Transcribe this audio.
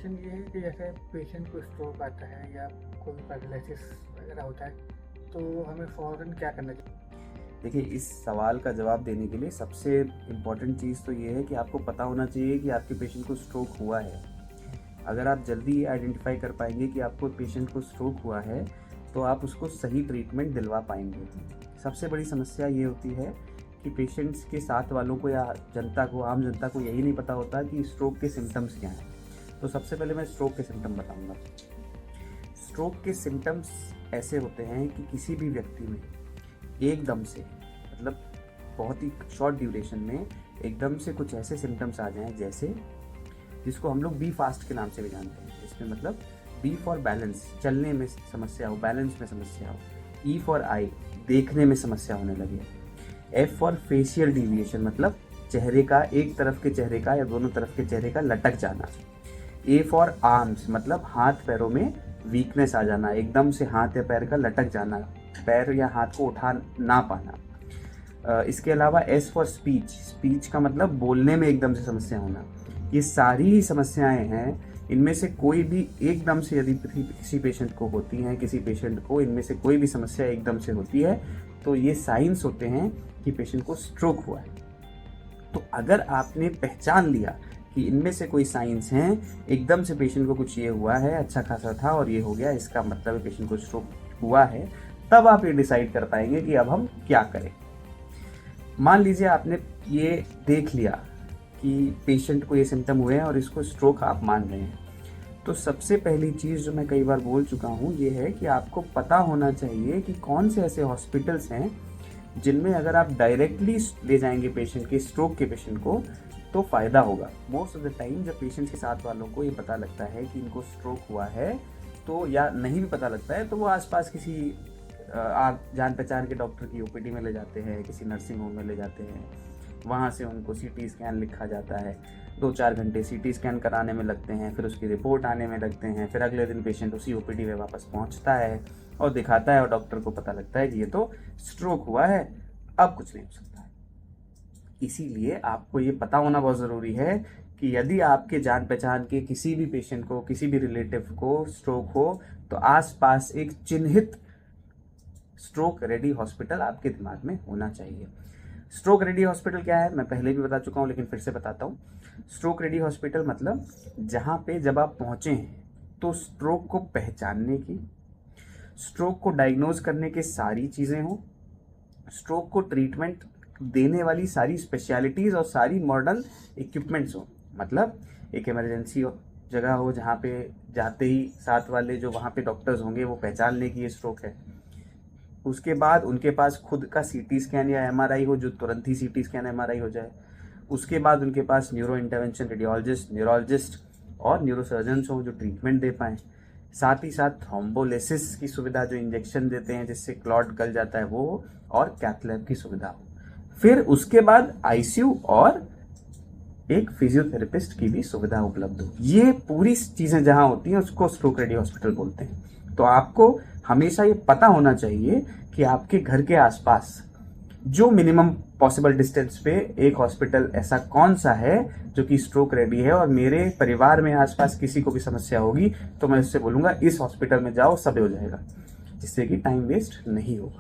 Question ये है कि जैसे पेशेंट को स्ट्रोक आता है या कोई पैरालिसिस वगैरह होता है, तो हमें फ़ौरन क्या करना चाहिए? देखिए, इस सवाल का जवाब देने के लिए सबसे इम्पॉर्टेंट चीज़ तो ये है कि आपको पता होना चाहिए कि आपके पेशेंट को स्ट्रोक हुआ है। अगर आप जल्दी ये आइडेंटिफाई कर पाएंगे कि आपको पेशेंट को स्ट्रोक हुआ है, तो आप उसको सही ट्रीटमेंट दिलवा पाएंगे। सबसे बड़ी समस्या ये होती है कि पेशेंट्स के साथ वालों को या जनता को, आम जनता को यही नहीं पता होता कि स्ट्रोक के सिम्टम्स क्या हैं। तो सबसे पहले मैं स्ट्रोक के सिम्टम बताऊंगा। स्ट्रोक के सिम्टम्स ऐसे होते हैं कि किसी भी व्यक्ति में एकदम से, मतलब बहुत ही शॉर्ट ड्यूरेशन में एकदम से कुछ ऐसे सिम्टम्स आ जाएं, जैसे जिसको हम लोग बी फास्ट के नाम से भी जानते हैं। इसमें मतलब बी फॉर बैलेंस, चलने में समस्या हो, बैलेंस में समस्या हो। ई फॉर आई, देखने में समस्या होने लगे। एफ फॉर फेशियल डिविएशन, मतलब चेहरे का, एक तरफ के चेहरे का या दोनों तरफ के चेहरे का लटक जाना। ए फॉर आर्म्स, मतलब हाथ पैरों में वीकनेस आ जाना, एकदम से हाथ या पैर का लटक जाना, पैर या हाथ को उठा ना पाना। इसके अलावा एस फॉर स्पीच, स्पीच का मतलब बोलने में एकदम से समस्या होना। ये सारी समस्याएं हैं। इनमें से कोई भी एकदम से यदि किसी पेशेंट को होती हैं, किसी पेशेंट को इनमें से कोई भी समस्या एकदम से होती है, तो ये साइंस होते हैं कि पेशेंट को स्ट्रोक हुआ है। तो अगर आपने पहचान लिया कि इनमें से कोई साइंस हैं, एकदम से पेशेंट को कुछ ये हुआ है, अच्छा खासा था और ये हो गया, इसका मतलब है पेशेंट को स्ट्रोक हुआ है, तब आप ये डिसाइड कर पाएंगे कि अब हम क्या करें। मान लीजिए आपने ये देख लिया कि पेशेंट को ये सिम्टम हुए हैं और इसको स्ट्रोक आप मान रहे हैं, तो सबसे पहली चीज़ जो मैं कई बार बोल चुका हूँ ये है कि आपको पता होना चाहिए कि कौन से ऐसे हॉस्पिटल्स हैं जिनमें अगर आप डायरेक्टली ले जाएंगे पेशेंट के, स्ट्रोक के पेशेंट को, तो फ़ायदा होगा। मोस्ट ऑफ द टाइम जब पेशेंट्स के साथ वालों को ये पता लगता है कि इनको स्ट्रोक हुआ है, तो या नहीं भी पता लगता है, तो वो आसपास किसी जान पहचान के डॉक्टर की ओपीडी में ले जाते हैं, किसी नर्सिंग होम में ले जाते हैं। वहाँ से उनको सीटी स्कैन लिखा जाता है, 2-4 घंटे सीटी स्कैन कराने में लगते हैं, फिर उसकी रिपोर्ट आने में लगते हैं, फिर अगले दिन पेशेंट उसी ओपीडी में वापस पहुँचता है और दिखाता है और डॉक्टर को पता लगता है कि ये तो स्ट्रोक हुआ है, अब कुछ नहीं हो सकता है। इसीलिए आपको ये पता होना बहुत ज़रूरी है कि यदि आपके जान पहचान के किसी भी पेशेंट को, किसी भी रिलेटिव को स्ट्रोक हो, तो आसपास एक चिन्हित स्ट्रोक रेडी हॉस्पिटल आपके दिमाग में होना चाहिए। स्ट्रोक रेडी हॉस्पिटल क्या है मैं पहले भी बता चुका हूँ, लेकिन फिर से बताता हूँ। स्ट्रोक रेडी हॉस्पिटल मतलब जहाँ पे जब आप पहुँचे हैं तो स्ट्रोक को पहचानने की, स्ट्रोक को डायग्नोज करने के सारी चीज़ें हों, स्ट्रोक को ट्रीटमेंट देने वाली सारी स्पेशलिटीज़ और सारी मॉडर्न इक्विपमेंट्स हो। मतलब एक इमरजेंसी जगह हो जहाँ पे जाते ही साथ वाले जो वहाँ पे डॉक्टर्स होंगे वो पहचान लें कि ये स्ट्रोक है। उसके बाद उनके पास खुद का सीटी स्कैन या एमआरआई हो, जो तुरंत ही सीटी स्कैन एमआरआई हो जाए। उसके बाद उनके पास न्यूरो इंटरवेंशन रेडियोलॉजिस्ट, न्यूरोलॉजिस्ट और न्यूरोसर्जन्स हों जो ट्रीटमेंट दे पाएँ। साथ ही साथ थ्रोम्बोलिसिस की सुविधा, जो इंजेक्शन देते हैं जिससे क्लॉट गल जाता है, वो हो, और कैथ लैब की सुविधा हो। फिर उसके बाद आईसीयू और एक फिजियोथेरेपिस्ट की भी सुविधा उपलब्ध हो। ये पूरी चीज़ें जहाँ होती हैं उसको स्ट्रोक रेडी हॉस्पिटल बोलते हैं। तो आपको हमेशा ये पता होना चाहिए कि आपके घर के आसपास जो मिनिमम पॉसिबल डिस्टेंस पे एक हॉस्पिटल ऐसा कौन सा है जो कि स्ट्रोक रेडी है, और मेरे परिवार में आसपास किसी को भी समस्या होगी तो मैं उससे बोलूँगा इस हॉस्पिटल में जाओ, सब हो जाएगा, जिससे कि टाइम वेस्ट नहीं होगा।